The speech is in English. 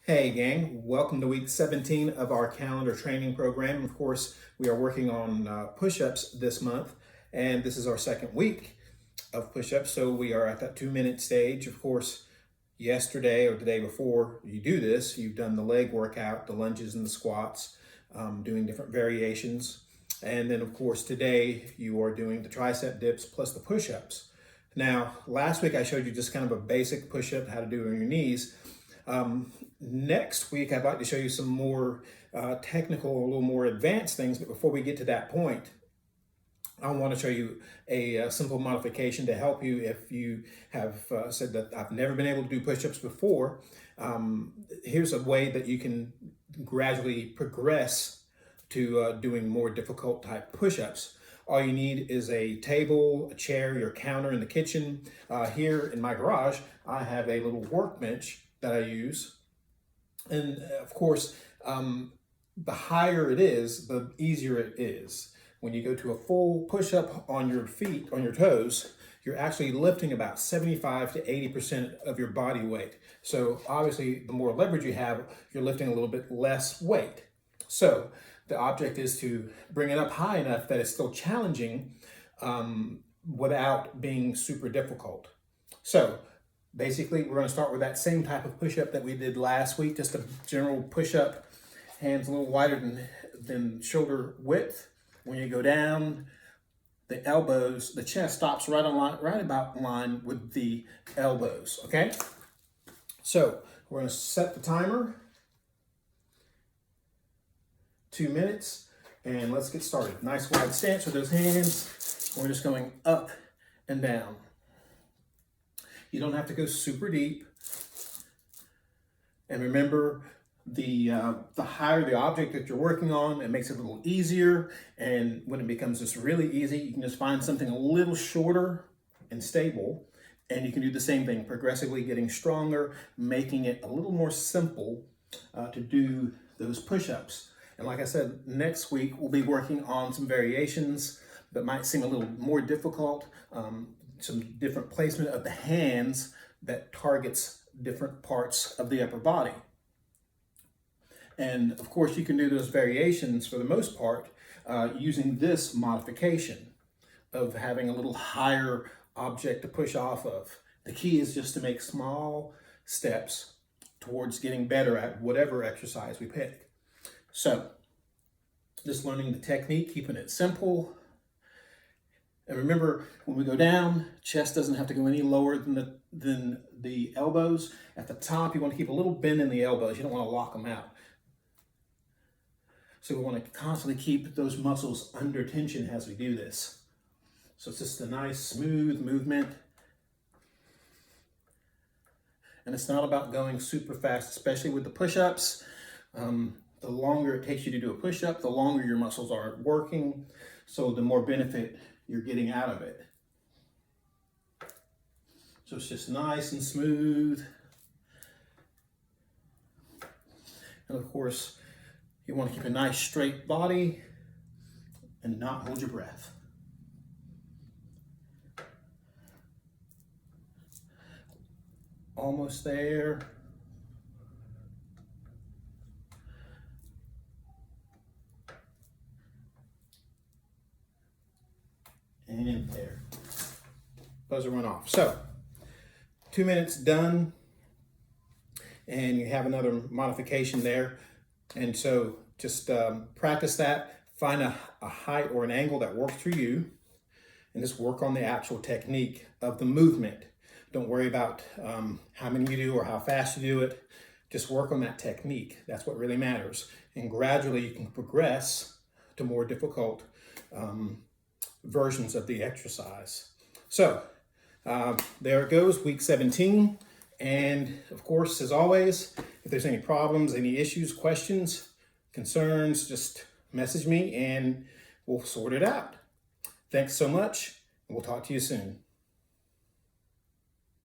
Hey gang, welcome to week 17 of our calendar training program. Of course, we are working on push-ups this month, and this is our second week of push-ups. So we are at that 2-minute stage. Of course, yesterday or the day before you do this, you've done the leg workout, the lunges and the squats, doing different variations. And then of course, today you are doing the tricep dips plus the push-ups. Now, last week I showed you just kind of a basic push-up, how to do it on your knees. Next week, I'd like to show you some more technical, a little more advanced things. But before we get to that point, I want to show you a simple modification to help you if you have said that I've never been able to do push-ups before. Here's a way that you can gradually progress to doing more difficult type push-ups. All you need is a table, a chair, your counter in the kitchen. Here in my garage, I have a little workbench that I use. And of course, the higher it is, the easier it is. When you go to a full push-up on your feet, on your toes, you're actually lifting about 75 to 80% of your body weight. So obviously, the more leverage you have, you're lifting a little bit less weight. So the object is to bring it up high enough that it's still challenging without being super difficult. So basically, we're going to start with that same type of push-up that we did last week, just a general push-up, hands a little wider than shoulder width. When you go down, the elbows, the chest stops right about in line with the elbows, okay? So we're going to set the timer, 2 minutes, and let's get started. Nice wide stance with those hands. We're just going up and down. You don't have to go super deep. And remember, the higher the object that you're working on, it makes it a little easier. And when it becomes just really easy, you can just find something a little shorter and stable. And you can do the same thing, progressively getting stronger, making it a little more simple to do those push-ups. And like I said, next week we'll be working on some variations that might seem a little more difficult. Some different placement of the hands that targets different parts of the upper body. And of course, you can do those variations for the most part using this modification of having a little higher object to push off of. The key is just to make small steps towards getting better at whatever exercise we pick. So just learning the technique, keeping it simple. And remember, when we go down, chest doesn't have to go any lower than the elbows. At the top, you want to keep a little bend in the elbows. You don't want to lock them out. So we want to constantly keep those muscles under tension as we do this. So it's just a nice, smooth movement. And it's not about going super fast, especially with the push-ups. The longer it takes you to do a push-up, the longer your muscles are working. So the more benefit you're getting out of it. So it's just nice and smooth. And of course, you want to keep a nice straight body and not hold your breath. Almost there. And there. Buzzer went off. So 2 minutes done, and you have another modification there. And so just practice that. Find a height or an angle that works for you, and just work on the actual technique of the movement. Don't worry about how many you do or how fast you do it. Just work on that technique. That's what really matters. And gradually you can progress to more difficult versions of the exercise. So there it goes, week 17. And of course, as always, if there's any problems, any issues, questions, concerns, just message me and we'll sort it out. Thanks so much, and we'll talk to you soon.